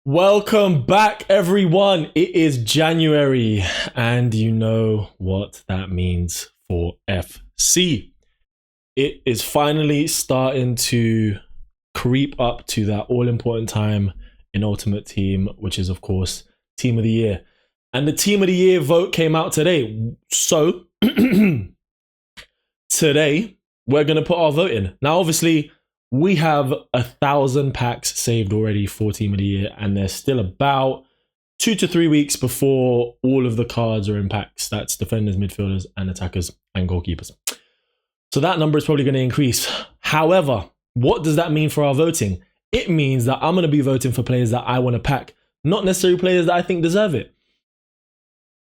Welcome back, everyone. It is January, and you know what that means for FC. It is finally starting to creep up to that all-important time in Ultimate Team, which is, of course, Team of the Year. And the Team of the Year vote came out today. So, today, we're going to put our vote in. Now, obviously, we have 1,000 packs saved already for Team of the Year, and there's still about 2 to 3 weeks before all of the cards are in packs. That's defenders, midfielders, and attackers, and goalkeepers. So that number is probably going to increase. However, what does that mean for our voting? It means that I'm going to be voting for players that I want to pack, not necessarily players that I think deserve it.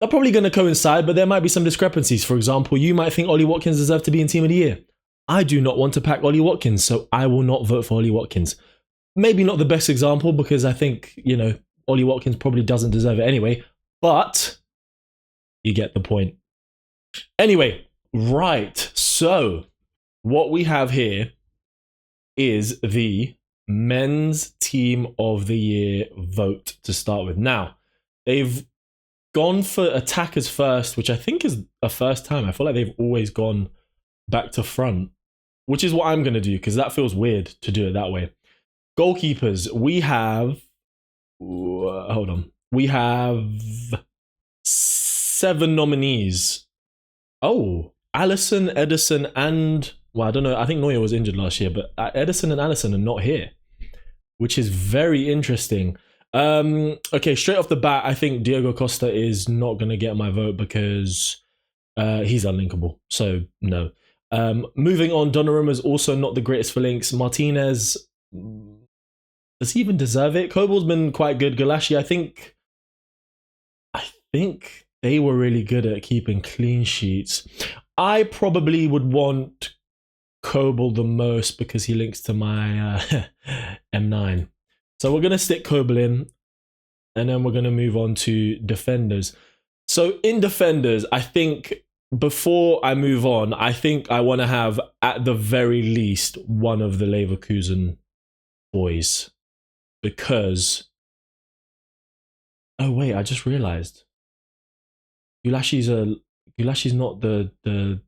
They're probably going to coincide, but there might be some discrepancies. For example, you might think Ollie Watkins deserves to be in Team of the Year. I do not want to pack Ollie Watkins, so I will not vote for Ollie Watkins. Maybe not the best example because I think, Ollie Watkins probably doesn't deserve it anyway, but you get the point. Anyway, right. So what we have here is the Men's Team of the Year vote to start with. Now, they've gone for attackers first, which I think is a first time. I feel like they've always gone back to front, which is what I'm going to do because that feels weird to do it that way. Goalkeepers, we have... hold on. We have 7 nominees. Oh, Alisson, Edison, and... Well, I don't know. I think Neuer was injured last year, but Edison and Alisson are not here, which is very interesting. Okay, straight off the bat, I think Diego Costa is not going to get my vote because he's unlinkable. So, no. Moving on, Donnarumma is also not the greatest for links. Martinez, does he even deserve it? Kobal's been quite good. Galashi, I think they were really good at keeping clean sheets. I probably would want Kobal the most because he links to my M9. So we're going to stick Kobal in, and then we're going to move on to defenders. So in defenders, I think... Before I move on, I think I want to have, at the very least, one of the Leverkusen boys. Because... Oh, wait, I just realized. Gulashi's not the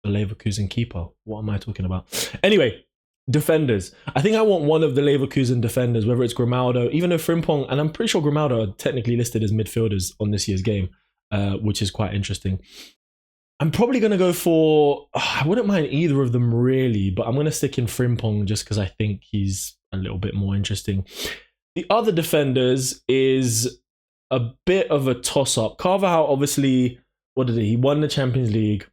Leverkusen keeper. What am I talking about? Anyway, defenders. I think I want one of the Leverkusen defenders, whether it's Grimaldo, even though Frimpong, and I'm pretty sure Grimaldo are technically listed as midfielders on this year's game, which is quite interesting. I'm probably going to go for... I wouldn't mind either of them really, but I'm going to stick in Frimpong just because I think he's a little bit more interesting. The other defenders is a bit of a toss-up. Carvajal, obviously, what did he? He won the Champions League,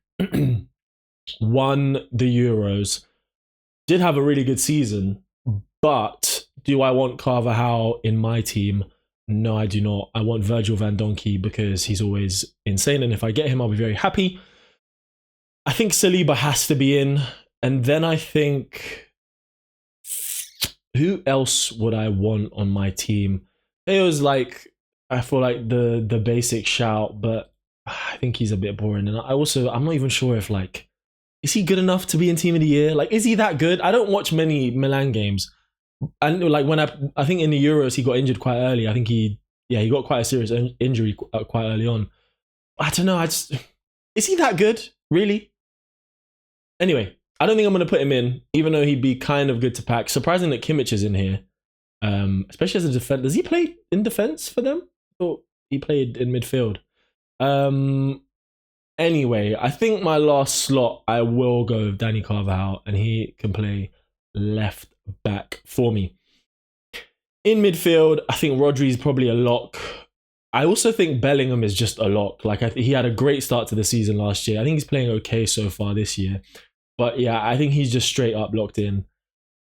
won the Euros, did have a really good season, but do I want Carvajal in my team? No, I do not. I want Virgil van Donkey because he's always insane, and if I get him, I'll be very happy. I think Saliba has to be in, and then I think... Who else would I want on my team? Theo's like... I feel like the basic shout, but I think he's a bit boring, and I'm not even sure if, is he good enough to be in Team of the Year? Is he that good? I don't watch many Milan games. And when I think in the Euros he got injured quite early. I think he got quite a serious injury quite early on. I don't know. Is he that good? Really? Anyway, I don't think I'm going to put him in, even though he'd be kind of good to pack. Surprising that Kimmich is in here, especially as a defender. Does he play in defense for them? Or he played in midfield? Anyway, I think my last slot I will go with Danny Carvajal, and he can play left back for me. In midfield, I think Rodri's probably a lock. I also think Bellingham is just a lock. He had a great start to the season last year. I think he's playing okay so far this year. But yeah, I think he's just straight up locked in.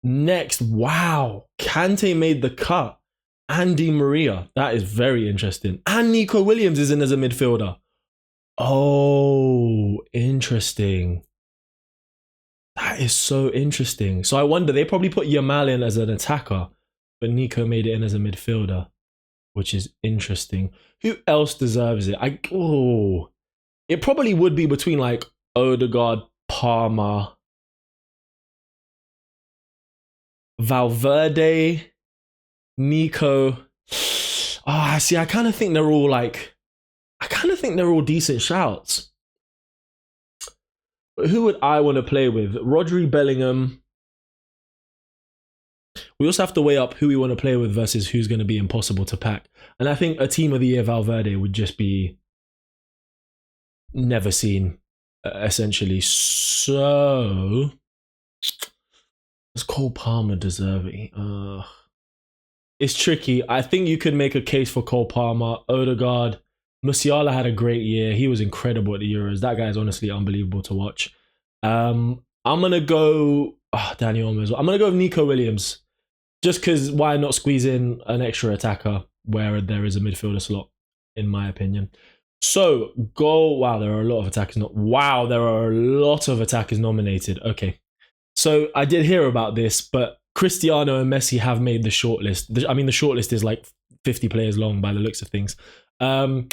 Next, wow, Kante made the cut. And Di Maria. That is very interesting. And Nico Williams is in as a midfielder. Oh, interesting. That is so interesting. So I wonder, they probably put Yamal in as an attacker, but Nico made it in as a midfielder, which is interesting. Who else deserves it? It probably would be between Odegaard, Palmer, Valverde, Nico. See, I kind of think they're all decent shouts. But who would I want to play with? Rodri, Bellingham. We also have to weigh up who we want to play with versus who's going to be impossible to pack. And I think a team of the year Valverde would just be never seen, essentially. So, does Cole Palmer deserve it? It's tricky. I think you could make a case for Cole Palmer, Odegaard. Musiala had a great year. He was incredible at the Euros. That guy is honestly unbelievable to watch. I'm going to go... Danny Olmo as well. I'm going to go with Nico Williams. Just because why not squeeze in an extra attacker where there is a midfielder slot, in my opinion. So, goal... Wow, there are a lot of attackers. There are a lot of attackers nominated. Okay. So, I did hear about this, but Cristiano and Messi have made the shortlist. I mean, the shortlist is like 50 players long by the looks of things. I'm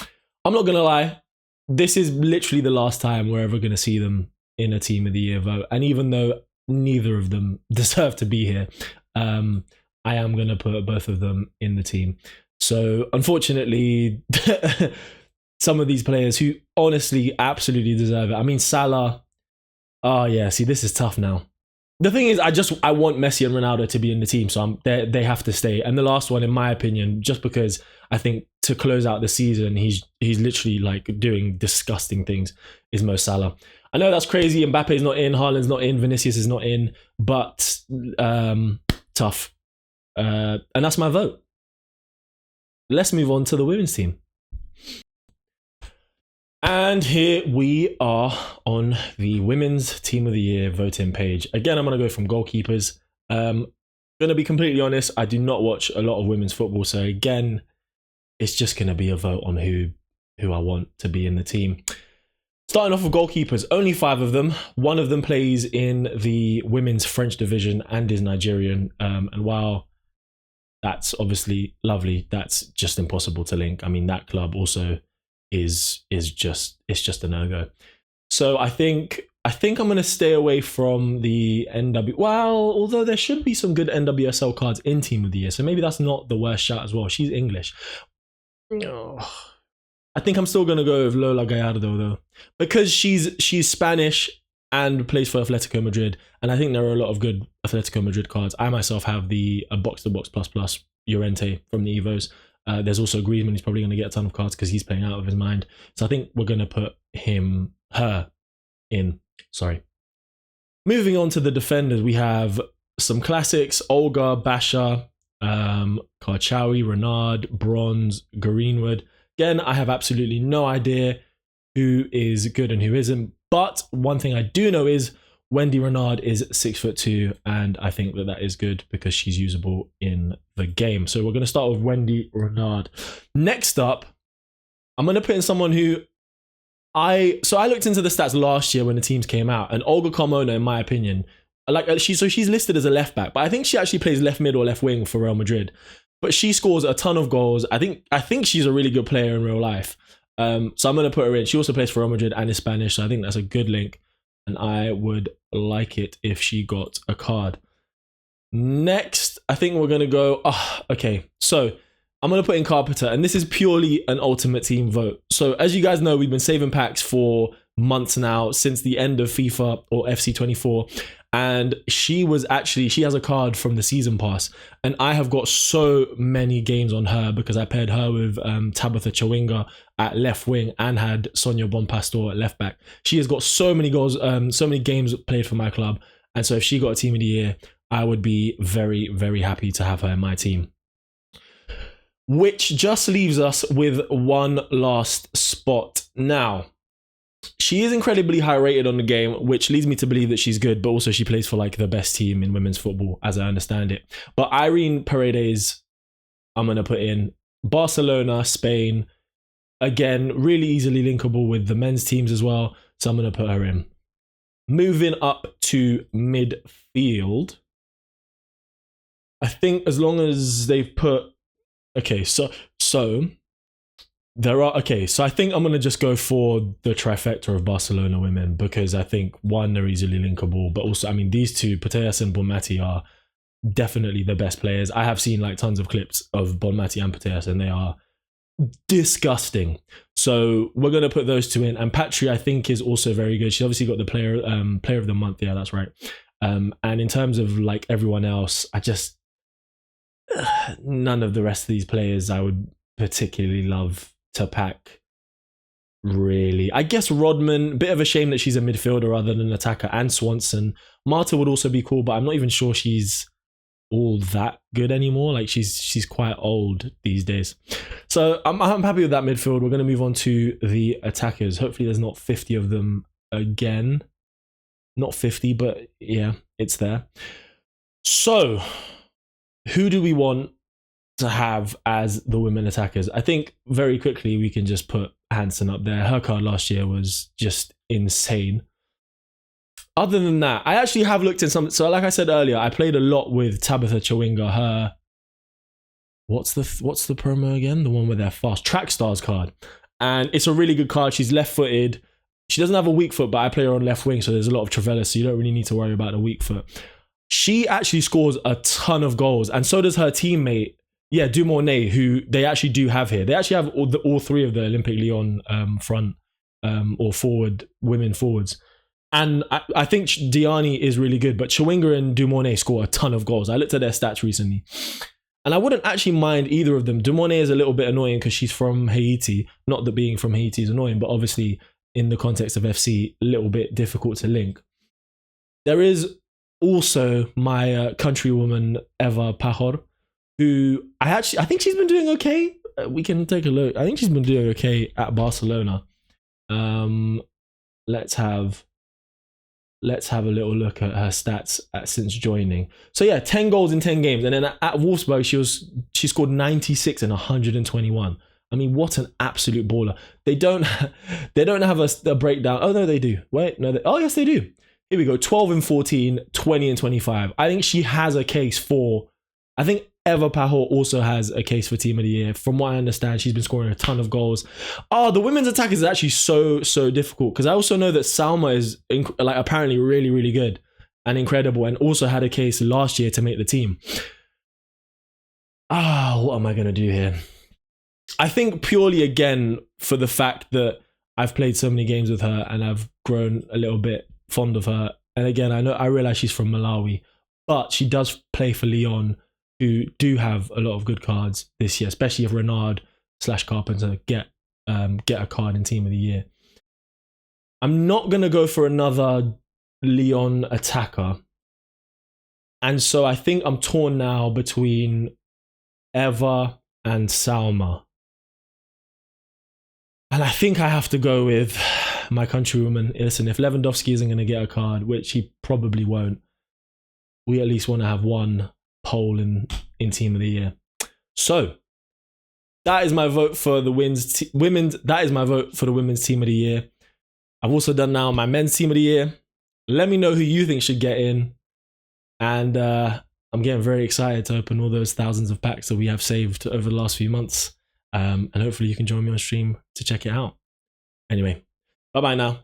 not going to lie. This is literally the last time we're ever going to see them in a Team of the Year vote. And even though neither of them deserve to be here, I am going to put both of them in the team. So, unfortunately, some of these players who honestly absolutely deserve it. I mean, Salah. Oh, yeah. See, this is tough now. The thing is, I want Messi and Ronaldo to be in the team, so they have to stay. And the last one, in my opinion, just because I think to close out the season, he's literally like doing disgusting things, is Mo Salah. I know that's crazy. Mbappe's not in, Haaland's not in, Vinicius is not in, but tough. And that's my vote. Let's move on to the women's team. And here we are on the Women's Team of the Year voting page. Again, I'm going to go from goalkeepers. Going to be completely honest, I do not watch a lot of women's football. So again, it's just going to be a vote on who I want to be in the team. Starting off with goalkeepers, only 5 of them. One of them plays in the women's French division and is Nigerian. And while that's obviously lovely, that's just impossible to link. I mean, that club also is just a no-go. So I think I'm going to stay away from the NW. Well, although there should be some good NWSL cards in Team of the Year, so maybe that's not the worst shout as well. She's English. Oh, I think I'm still going to go with Lola Gallardo though, because she's Spanish and plays for Atletico Madrid, and I think there are a lot of good Atletico Madrid cards. I myself have the box-to-box plus Llorente from the Evos. There's also Griezmann. He's probably going to get a ton of cards because he's playing out of his mind. So I think we're going to put her in. Sorry. Moving on to the defenders, we have some classics: Olga, Basha, Karchawi, Renard, Bronze, Greenwood. Again, I have absolutely no idea who is good and who isn't. But one thing I do know is Wendy Renard is 6'2", and I think that is good because she's usable in the game. So we're going to start with Wendy Renard. Next up, I'm going to put in someone who I looked into the stats last year when the teams came out, and Olga Carmona, in my opinion, she's listed as a left back, but I think she actually plays left mid or left wing for Real Madrid. But she scores a ton of goals. I think she's a really good player in real life. So I'm going to put her in. She also plays for Real Madrid and is Spanish, so I think that's a good link. And I would like it if she got a card. Next, I think we're going to go... okay. So, I'm going to put in Carpenter. And this is purely an Ultimate Team vote. So, as you guys know, we've been saving packs for months now, since the end of FIFA or FC24. And she has a card from the season pass. And I have got so many games on her because I paired her with Tabitha Chawinga at left wing and had Sonia Bonpastor at left back. She has got so many goals, so many games played for my club. And so if she got a Team of the Year, I would be very, very happy to have her in my team. Which just leaves us with one last spot. Now, she is incredibly high rated on the game, which leads me to believe that she's good, but also she plays for like the best team in women's football, as I understand it. But Irene Paredes, I'm going to put in Barcelona, Spain. Again, really easily linkable with the men's teams as well. So I'm going to put her in. Moving up to midfield. I think as long as they've put... Okay, so there are... Okay, so I think I'm going to just go for the trifecta of Barcelona women because I think, one, they're easily linkable, but also, I mean, these two, Putellas and Bonmati, are definitely the best players. I have seen like tons of clips of Bonmati and Putellas, and they are disgusting. So we're gonna put those two in. And Patry, I think, is also very good. She's obviously got the player of the month. Yeah, that's right. And in terms of like everyone else, I just none of the rest of these players I would particularly love to pack. Really, I guess Rodman. Bit of a shame that she's a midfielder rather than an attacker. And Swanson, Marta would also be cool, but I'm not even sure she's all that good anymore. Like she's quite old these days. So I'm happy with that midfield. We're going to move on to the attackers. Hopefully there's not 50 of them again. Not 50, but yeah, it's there. So who do we want to have as the women attackers? I think very quickly we can just put Hansen up there. Her card last year was just insane. Other than that, I actually have looked in some. So, like I said earlier, I played a lot with Tabitha Chawinga. Her, what's the promo again? The one where they're fast. Track Stars card, and it's a really good card. She's left-footed. She doesn't have a weak foot, but I play her on left wing, so there's a lot of Travella, so you don't really need to worry about the weak foot. She actually scores a ton of goals, and so does her teammate. Yeah, Dumornay, who they actually do have here. They actually have all three of the Olympic Lyon front or forward women forwards. And I think Diani is really good, but Chawinga and Dumornay score a ton of goals. I looked at their stats recently, and I wouldn't actually mind either of them. Dumornay is a little bit annoying because she's from Haiti. Not that being from Haiti is annoying, but obviously in the context of FC, a little bit difficult to link. There is also my countrywoman, Eva Pajor, who I think she's been doing okay. We can take a look. I think she's been doing okay at Barcelona. Let's have a little look at her stats since joining. So yeah, 10 goals in 10 games. And then at Wolfsburg, she scored 96 and 121. I mean, what an absolute baller. They don't have a breakdown. Oh no, they do. Wait, no, oh yes, they do. Here we go. 12 and 14, 20 and 25. I think she has a case for, I think Eva Pajor also has a case for Team of the Year. From what I understand, she's been scoring a ton of goals. Oh, the women's attack is actually so difficult, because I also know that Salma is apparently really, really good and incredible, and also had a case last year to make the team. What am I going to do here? I think purely, again, for the fact that I've played so many games with her and I've grown a little bit fond of her. And again, I realize she's from Malawi, but she does play for Lyon, who do have a lot of good cards this year, especially if Renard/Carpenter get a card in Team of the Year. I'm not going to go for another Lyon attacker. And so I think I'm torn now between Eva and Salma. And I think I have to go with my countrywoman. Listen, if Lewandowski isn't going to get a card, which he probably won't, we at least want to have one poll in Team of the Year. So that is my vote for the women's. That is my vote for the women's Team of the Year. I've also done now my men's Team of the Year. Let me know who you think should get in, and I'm getting very excited to open all those thousands of packs that we have saved over the last few months. And hopefully you can join me on stream to check it out. Anyway, bye bye now.